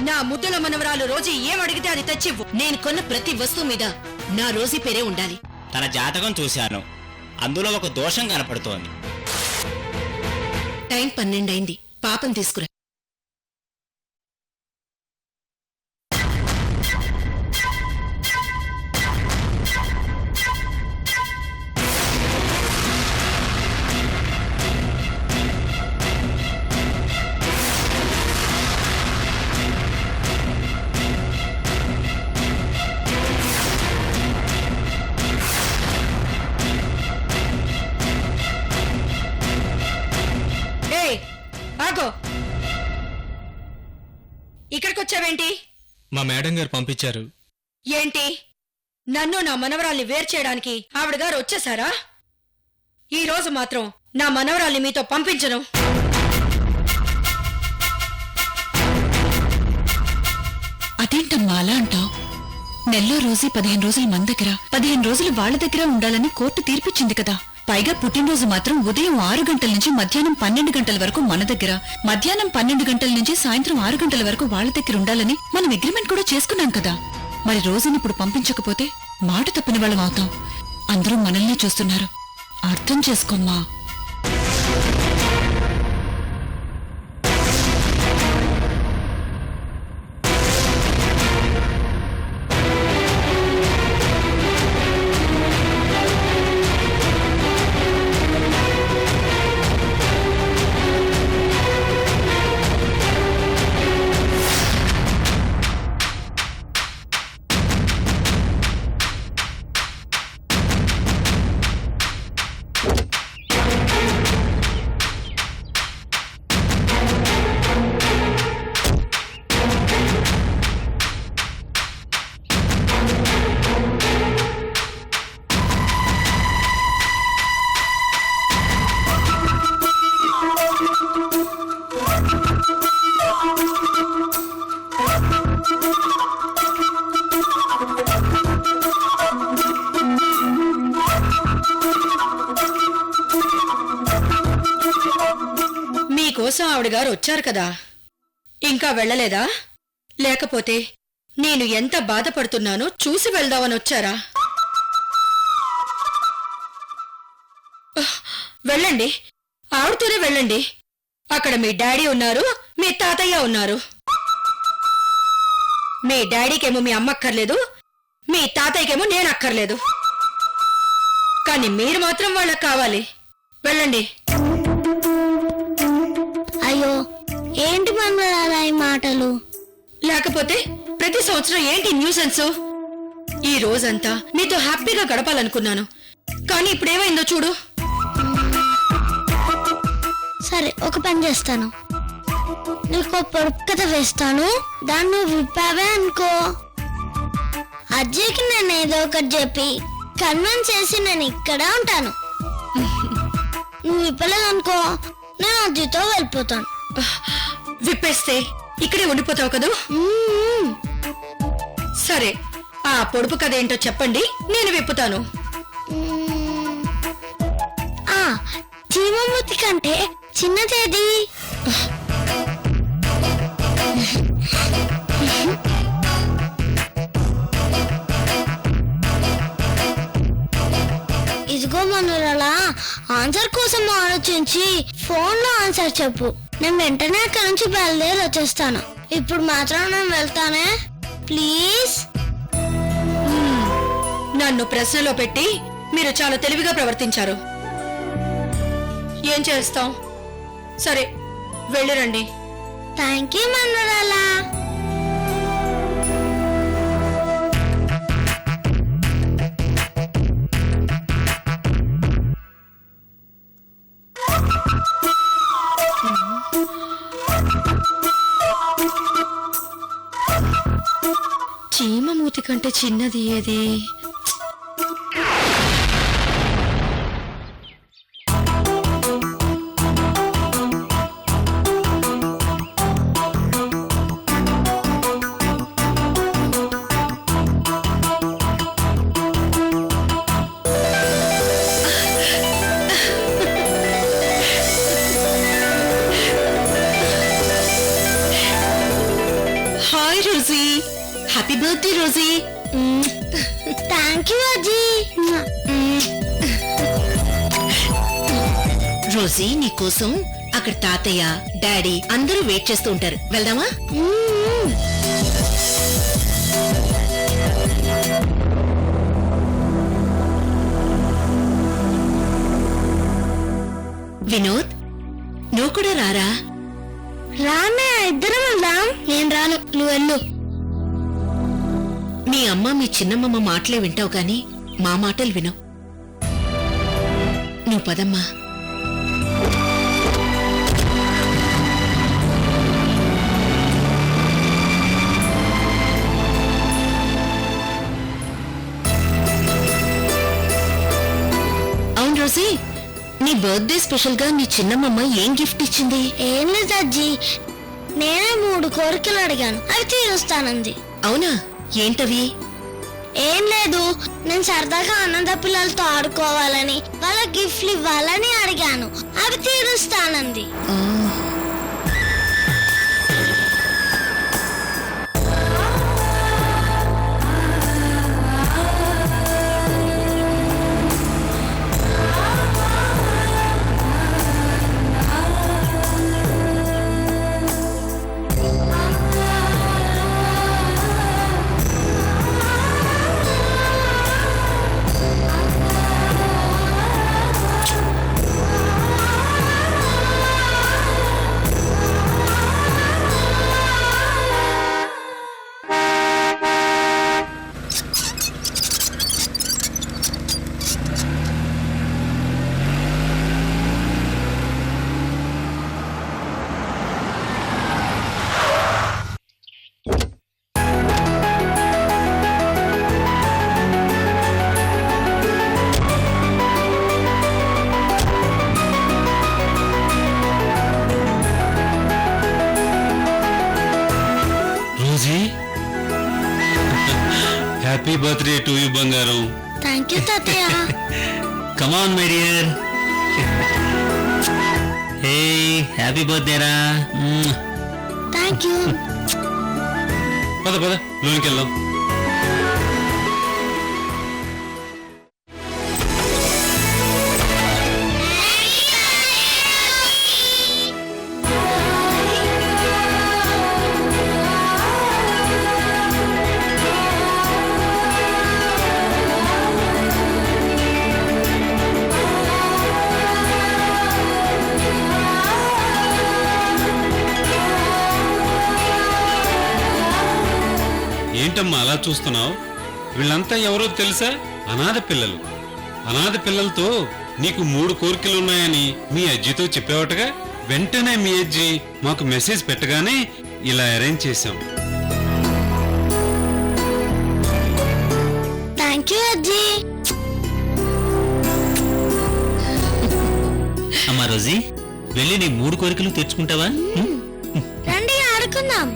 నా ముద్దుల మనవరాలు రోజీ ఏం అడిగితే అది తెచ్చివ్వు. నేను కొన్న ప్రతి వస్తువు మీద నా రోజీ పేరే ఉండాలి. తన జాతకం చూశాను, అందులో ఒక దోషం కనపడుతోంది. టైం 12 అయింది. పాపం తీసుకురా. ఆగో, ఇక్కడికొచ్చావేంటి? మా మేడం గారు పంపించారు. ఏంటి, నన్ను నా మనవరాల్ని వేరు చేయడానికి ఆవిడగారు వచ్చేసారా? ఈ రోజు మాత్రం నా మనవరాల్ని మీతో పంపించను. అదేంటమ్మా అలా అంటావు? నెల్లో రోజు 15 రోజులు మన దగ్గర, 15 రోజులు వాళ్ళ దగ్గర ఉండాలని కోర్టు తీర్పిచ్చింది కదా. పైగా పుట్టినరోజు మాత్రం ఉదయం 6 గంటల నుంచి మధ్యాహ్నం 12 గంటల వరకు మన దగ్గర, మధ్యాహ్నం 12 గంటల నుంచి సాయంత్రం 6 గంటల వరకు వాళ్ళ దగ్గర ఉండాలని మనం అగ్రిమెంట్ కూడా చేసుకున్నాం కదా. మరి రోజుని ఇప్పుడు పంపించకపోతే మాట తప్పిన వాళ్ళం అవుతాం. అందరూ మనల్నే చూస్తున్నారు, అర్థం చేసుకోమ్మా. మీకోసం ఆవిడగారు వచ్చారు కదా, ఇంకా వెళ్ళలేదా? లేకపోతే నేను ఎంత బాధపడుతున్నానో చూసి వెళ్దామని వచ్చారా? వెళ్ళండి, ఆవిడతోనే వెళ్ళండి. అక్కడ మీ డాడీ ఉన్నారు, మీ తాతయ్య ఉన్నారు. మీ డాడీకేమో మీ అమ్మక్కర్లేదు, మీ తాతయ్యకేమో నేను అక్కర్లేదు. కానీ మీరు మాత్రం వాళ్ళకి కావాలి. వెళ్ళండి. అయ్యో, ఏంటి మనవరాలా ఈ మాటలు? లేకపోతే ప్రతి సంవత్సరం ఏంటి న్యూసెన్స్? ఈ రోజంతా నీతో హ్యాపీగా గడపాలనుకున్నాను, కానీ ఇప్పుడేమైందో చూడు. సరే, ఒక పని చేస్తాను. నీకు పొడుపు కథ వేస్తాను, దాన్ని నువ్వు విప్పావే అనుకో. అజ్జికి నేను ఏదో ఒకటి చెప్పి కన్విన్స్ చేసి నేను ఇక్కడే ఉంటాను. నువ్వు విప్పలేదనుకో, నేను అజ్జితో వెళ్ళిపోతాను. విప్పేస్తే ఇక్కడే ఉండిపోతావు కదూ? సరే, ఆ పొడుపు కథ ఏంటో చెప్పండి, నేను విప్పుతాను. చీమమూతి కంటే చిన్నదేది? ఇదిగో మనోరలా, ఆన్సర్ కోసం ఆలోచించి ఫోన్ లో ఆన్సర్ చెప్పు. నేను వెంటనే అక్కడి నుంచి బయలుదేరి వచ్చేస్తాను. ఇప్పుడు మాత్రం నేను వెళ్తానే, ప్లీజ్. నన్ను ప్రశ్నలో పెట్టి మీరు చాలా తెలివిగా ప్రవర్తించారు. ఏం చేస్తాం? సరే, వెళ్ళిరండి. Thank you Manorala. చీమ మూతి కంటే చిన్నది ఏది? Rosie. Happy birthday Rosie. Thank you అజ్జీ. రోజీ నీకోసం అక్కడ తాతయ్య డాడీ అందరూ వెయిట్ చేస్తూ ఉంటారు. వెళ్దామా? వినోద్, నువ్వు కూడా రారా? రామే, ఇద్దరం వెళ్దాం. నేను రాను, నువ్వు వెళ్ళు. మీ అమ్మ మీ చిన్నమ్మమ్మ మాటలే వింటావు గాని మా మాటలు వినవు. నువ్వు పదమ్మా. అవును రోజీ, నీ బర్త్డే స్పెషల్ గా నీ చిన్నమ్మమ్మ ఏం గిఫ్ట్ ఇచ్చింది? ఏం లేదు అజ్జీ, నేనే 3 కోరికలు అడిగాను, అవి తీరుస్తానంది. అవునా? ఏంటవి? ఏం లేదు, నేను సరదాగా అన్నద పిల్లలతో ఆడుకోవాలని, వాళ్ళ గిఫ్ట్లు ఇవ్వాలని అడిగాను, అవి తీరుస్తానంది. హ్యాపీ బర్త్డే టు యూ బంగారం. థ్యాంక్ యూ తాతయ్య. Come on my dear. Hey, happy birthday రా. Thank you. పద పద లోనికి వెళ్దాం. ఏంటమ్మా అలా చూస్తున్నావు? వీళ్ళంతా ఎవరో తెలుసా? అనాథ పిల్లలు. అనాథ పిల్లలతో నీకు 3 కోరికలున్నాయని మీ అజ్జితో చెప్పావటగా. వెంటనే మీ అజ్జి మాకు మెసేజ్ పెట్టగానే ఇలా అరేంజ్ చేశాం. థ్యాంక్ యూ అజ్జీ. అమ్మా రోజీ, వెళ్ళి నీ 3 కోరికలు తెచ్చుకుంటావా? రండి ఆడుకుందాం.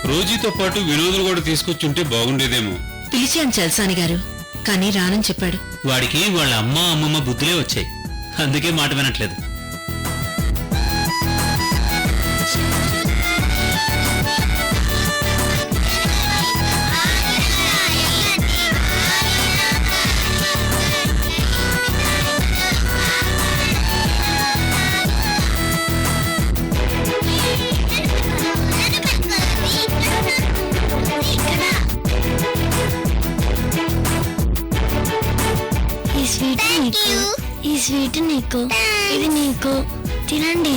రోజీతో పాటు వినోదులు కూడా తీసుకొచ్చుంటే బాగుండేదేమో. పిలిచాను చల్సాని గారు, కానీ రానని చెప్పాడు. వాడికి వాళ్ళ అమ్మ అమ్మమ్మ బుద్ధులే వచ్చాయి, అందుకే మాట వినట్లేదు. ఈ స్వీట్ నీకు, ఇది నీకు, తినండి.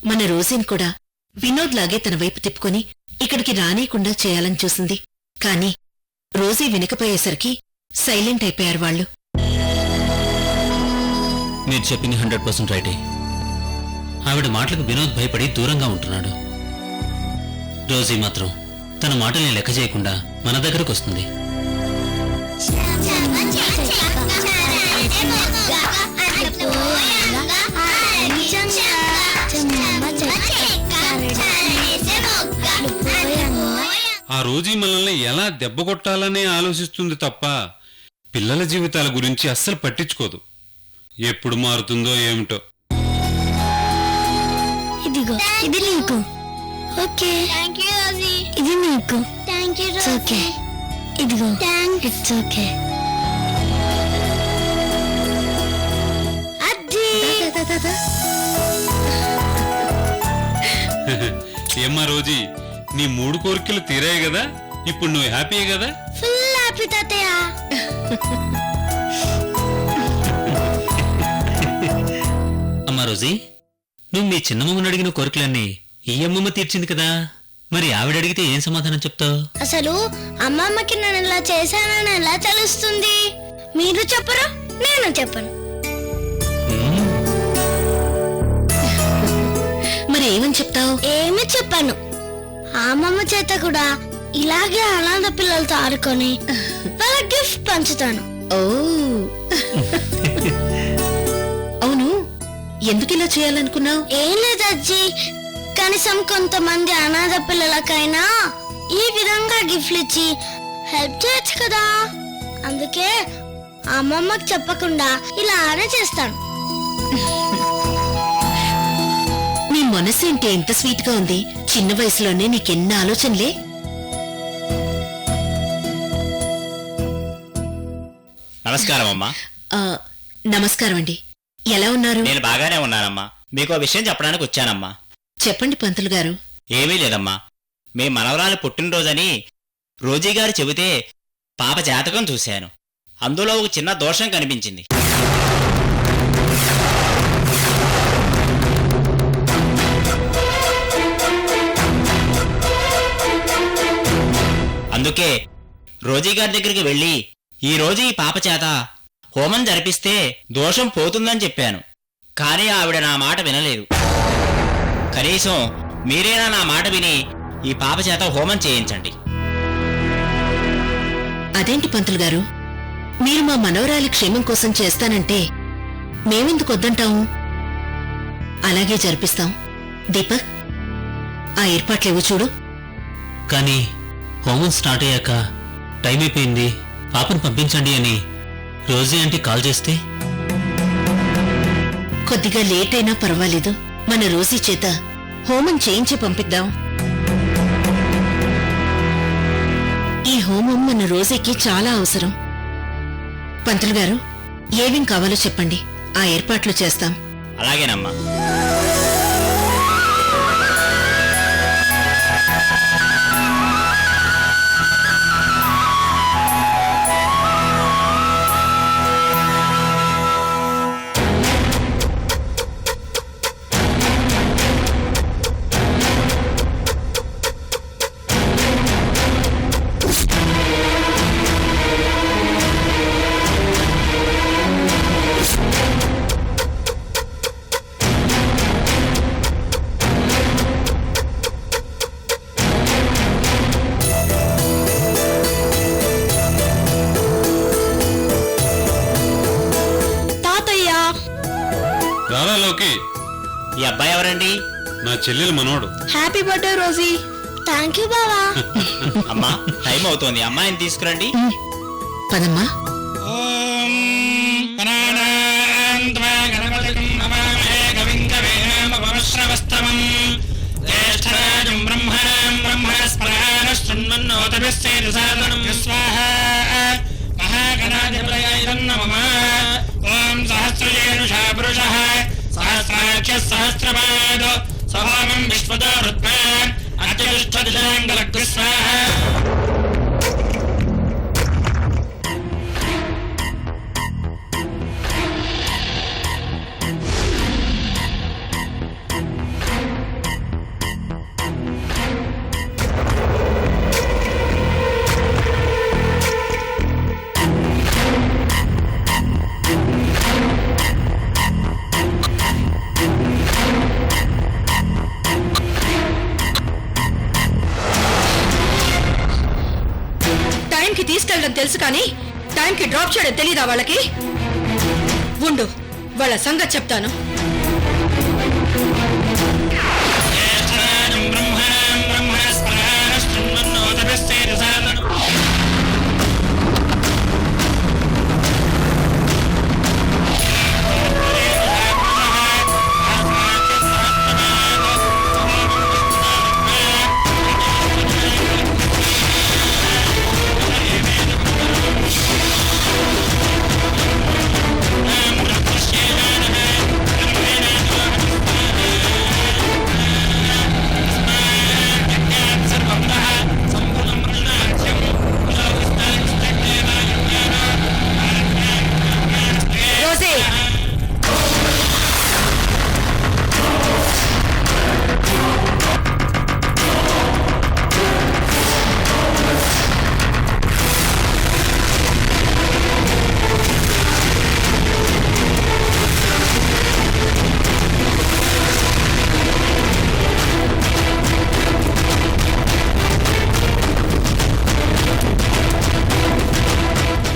మన రోజీని కూడా వినోద్ లాగే తన వైపు తిప్పుకొని ఇక్కడికి రానీయకుండా చేయాలని చూసింది. కానీ రోజీ వినకపోయేసరికి సైలెంట్ అయిపోయారు వాళ్ళు. మీరు చెప్పింది 100% రైటే. ఆవిడ మాటలకు వినోద్ భయపడి దూరంగా ఉంటున్నాడు. రోజీ మాత్రం తన మాటల్ని లెక్క చేయకుండా మన దగ్గరకు వస్తుంది. ఆ రోజు మనల్ని ఎలా దెబ్బ కొట్టాలనే ఆలోచిస్తుంది తప్ప పిల్లల జీవితాల గురించి అస్సలు పట్టించుకోదు. ఎప్పుడు మారుతుందో ఏమిటో. ఇదిగో ఇది నీకు. ఓకే ఇది నీకు. ఓకే ఇదిగో ఇట్స్ ఓకే. ఏమ్మా రోజీ, నీ 3 కోరికలు తీరాయి కదా, ఇప్పుడు నువ్వు హ్యాపీయే కదా? ఫుల్ హ్యాపీ తాతయ్య. అమ్మా రోజీ, నువ్వు మీ చిన్నమ్మని అడిగిన కోరికలన్నీ ఈ అమ్మమ్మ తీర్చింది కదా, మరి ఆవిడ అడిగితే ఏం సమాధానం చెప్తావు? అసలు అమ్మమ్మకి నేను ఇలా చేశానని ఎలా తెలుస్తుంది? మీరు చెప్పరు, నేను చెప్పను. మరి ఏమని చెప్తావు? ఏమి చెప్పాను. ఆ అమ్మమ్మ చేత కూడా ఇలాగే అనాథ పిల్లలతో ఆడుకొని వాళ్ళ గిఫ్ట్ పంచుతాను. ఓ అవును, ఎందుకు ఇలా చేయాలనుకున్నావు? ఏం లేదు అజ్జి, కనీసం కొంతమంది అనాథ పిల్లలకైనా ఈ విధంగా గిఫ్ట్లు ఇచ్చి హెల్ప్ చేయొచ్చు కదా. అందుకే ఆ అమ్మమ్మకి చెప్పకుండా ఇలానే చేస్తాను. నీ మనసు ఏంటి ఎంత స్వీట్ గా ఉంది. చిన్న వయసులోనే నీకెన్న ఆలోచనలే. నమస్కారం అమ్మా. నమస్కారం అండి. ఎలా ఉన్నారు? నేను బాగానే ఉన్నానమ్మా. మీకో విషయం చెప్పడానికి వచ్చానమ్మా. చెప్పండి పంతులు గారు. ఏమీ లేదమ్మా, మీ మనవరాలు పుట్టినరోజని రోజీగారు చెబితే పాప జాతకం చూశాను. అందులో ఒక చిన్న దోషం కనిపించింది. అందుకే రోజీగారి దగ్గరికి వెళ్ళి ఈ రోజు ఈ పాప చేత హోమం జరిపిస్తే దోషం పోతుందని చెప్పాను. కానీ ఆవిడ నా మాట వినలేదు. కనీసం మీరేనా నా మాట విని ఈ పాప చేత హోమం చేయించండి. అదేంటి పంతులు గారు, మీరు మా మనవరాలి క్షేమం కోసం చేస్తానంటే మేమెందుకు వద్దంటాము? అలాగే జరిపిస్తాం. దీపక్, ఆ ఏర్పాట్లేవో చూడు. కానీ హోమం స్టార్ట్ అయ్యాక టైం అయిపోయింది, పాపను పంపించండి అని రోజీ ఆంటీ కాల్ చేస్తే? కొద్దిగా లేట్ అయినా పర్వాలేదు, మన రోజీ చేత హోమం చేయించి పంపిద్దాం. ఈ హోమం మన రోజీకి చాలా అవసరం. పంతులు గారు, ఏమేం కావాలో చెప్పండి, ఆ ఏర్పాట్లు చేస్తాం. అలాగేనమ్మా. రాలాలోకి, ఈ అబ్బాయి ఎవరండి? నా చెల్లెలు మనోడు. Happy birthday Rosie. Thank you బావా. అమ్మా, టైం అవుతోంది, అమ్మాయిని తీసుకురండి. పదమ్మా. సహస్రపాద స్వభావం విశ్వదో రుద్మాన్ అత్యుష్టదిశాంగలగ్గు స్వాహా. టైంకి తీసుకెళ్ళడం తెలుసు కానీ టైంకి డ్రాప్ చేయడం తెలీదా వాళ్ళకి? ఉండు, వాళ్ళ సంగతి చెప్తాను. రోజీ,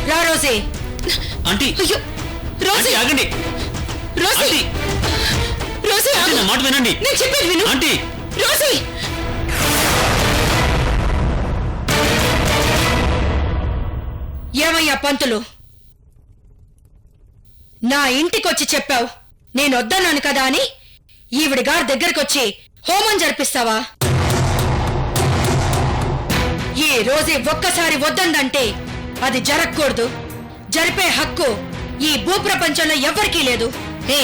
రా రోజీ. ఆంటీ అయ్యో రోజీ, ఆంటీ, ఆగండి. రోజీ, ఆంటీ, రోజీ, ఆంటీ, ఆగు. నా మాట వినండి. నేను చెప్పేది విను. ఆంటీ, రోజీ, ఏమయ్యా పంతులు, నా ఇంటికొచ్చి చెప్పావు నేను వద్దన్నాను కదా అని ఈవిడి గారి దగ్గరకొచ్చి హోమం జరిపిస్తావా? ఈ రోజే ఒక్కసారి వద్దందంటే అది జరగకూడదు. జరిపే హక్కు ఈ భూప్రపంచంలో ఎవ్వరికీ లేదు. ఏ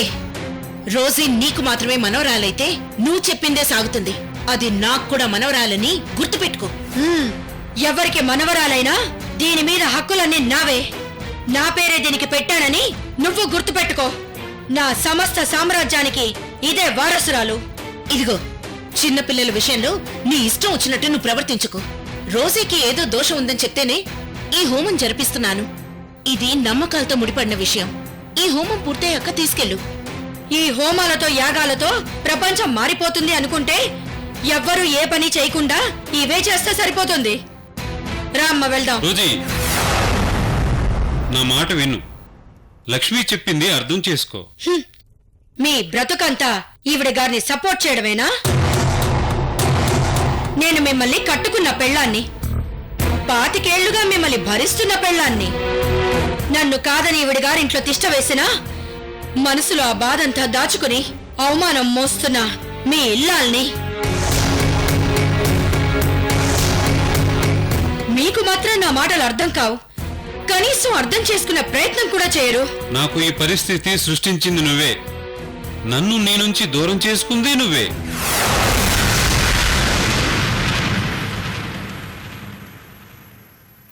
రోజీ నీకు మాత్రమే మనవరాలైతే నువ్వు చెప్పిందే సాగుతుంది. అది నాకు కూడా మనవరాలని గుర్తుపెట్టుకో. ఎవరికి మనవరాలైనా దీని మీద హక్కులన్నీ నావే. నా పేరే దీనికి పెట్టానని నువ్వు గుర్తుపెట్టుకో. నా సమస్త సామ్రాజ్యానికి ఇదే వారసురాలు. ఇదిగో చిన్నపిల్లల విషయంలో నీ ఇష్టం వచ్చినట్టు నువ్వు ప్రవర్తించుకో. రోజీకి ఏదో దోషం ఉందని చెప్తేనే ఈ హోమం జరిపిస్తున్నాను. ఇది నమ్మకాలతో ముడిపడిన విషయం. ఈ హోమం పూర్తయ్యాక తీసుకెళ్ళు. ఈ హోమాలతో యాగాలతో ప్రపంచం మారిపోతుంది అనుకుంటే ఎవ్వరూ ఏ పని చేయకుండా ఇవే చేస్తే సరిపోతుంది. రామ్మ వెళ్దాం. రోజీ, నా మాట విను. లక్ష్మి చెప్పింది అర్థం చేసుకో. మీ బ్రతుకంతా ఈవిడ గారిని సపోర్ట్ చేయడమేనా? నేను మిమ్మల్ని కట్టుకున్న పెళ్ళాన్ని, 25 ఏళ్లుగా మిమ్మల్ని భరిస్తున్న పెళ్ళాన్ని. నన్ను కాదని ఈవిడ గారింట్లో తిష్ట వేసినా మనసులో ఆ బాధంతా దాచుకుని అవమానం మోస్తున్న మీ ఇల్లాల్ని. మీకు మాత్రం నా మాటలు అర్థం కావు. కనీసం అర్థం చేసుకునే ప్రయత్నం కూడా చేయరు. నాకు ఈ పరిస్థితి సృష్టించింది నువ్వే. నన్ను నీ నుంచి దూరం చేసుకుంది నువ్వే.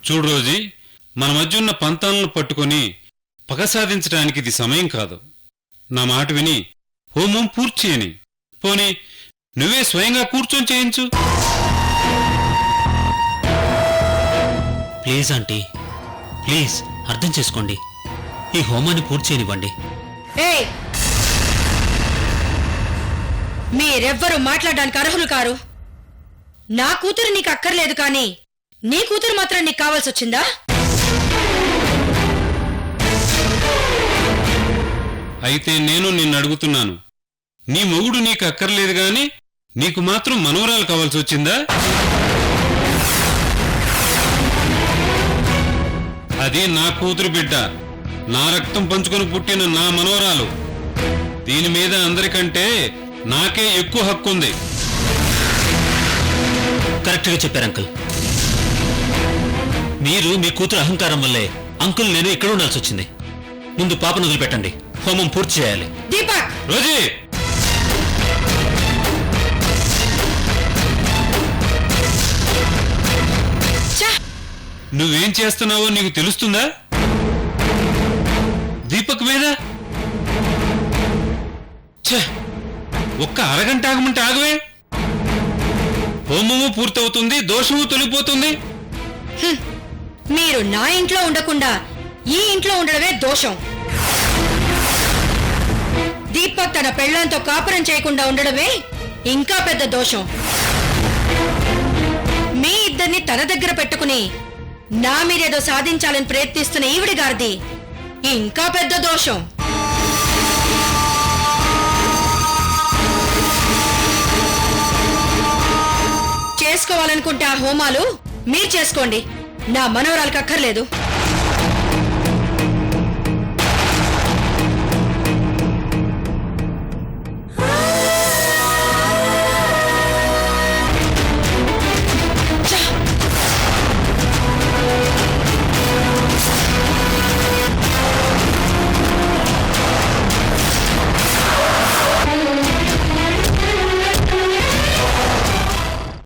చూడు రోజీ, మన మధ్య ఉన్న పంతాలను పట్టుకొని పగ సాధించడానికి ఇది సమయం కాదు. నా మాట విని హోమం పూర్తి చేయని. పోనీ నువ్వే స్వయంగా కూర్చొని చేయించు. ప్లీజ్ ఆంటీ, ప్లీజ్ అర్థం చేసుకోండి. ఈ హోమాన్ని పూర్తి చేయనివ్వండి. ఏయ్, మీరెవ్వరూ మాట్లాడడానికి అర్హులు కారు. నా కూతురు నీకు అక్కర్లేదు, కానీ నీ కూతురు మాత్రం నీకు కావాల్సి వచ్చిందా? అయితే నేను నిన్ను అడుగుతున్నాను, నీ మొగుడు నీకు అక్కర్లేదు గాని నీకు మాత్రం మనవరాలు కావాల్సి వచ్చిందా? అది నా కూతురు బిడ్డ, నా రక్తం పంచుకొని పుట్టిన నా మనవరాలు. దీని మీద అందరికంటే నాకే ఎక్కువ హక్కు ఉంది. కరెక్ట్గా చెప్పారు అంకుల్. మీరు మీ కూతురు అహంకారం వల్లే అంకుల్ నేను ఇక్కడ ఉండాల్సి వచ్చింది. ముందు పాపను వదిలిపెట్టండి, హోమం పూర్తి చేయాలి. దీపక్, రోజీ, ఛ! నువ్వేం చేస్తున్నావో నీకు తెలుస్తుందా? దీపక్ మీద ఛ! ఒక్క అరగంట ఆగమంటే ఆగవే. హోమము పూర్తవుతుంది, దోషము తొలిపోతుంది. మీరు నా ఇంట్లో ఉండకుండా ఈ ఇంట్లో ఉండడమే దోషం. దీపక్ తన పెళ్ళాంతో కాపురం చేయకుండా ఉండడమే ఇంకా పెద్ద దోషం. మీ ఇద్దరిని తన దగ్గర పెట్టుకుని నా మీరేదో సాధించాలని ప్రయత్నిస్తున్న ఈవిడి గారిది ఇంకా పెద్ద దోషం. చేసుకోవాలనుకుంటే ఆ హోమాలు మీరు చేసుకోండి, నా మనవరాలకు అక్కర్లేదు.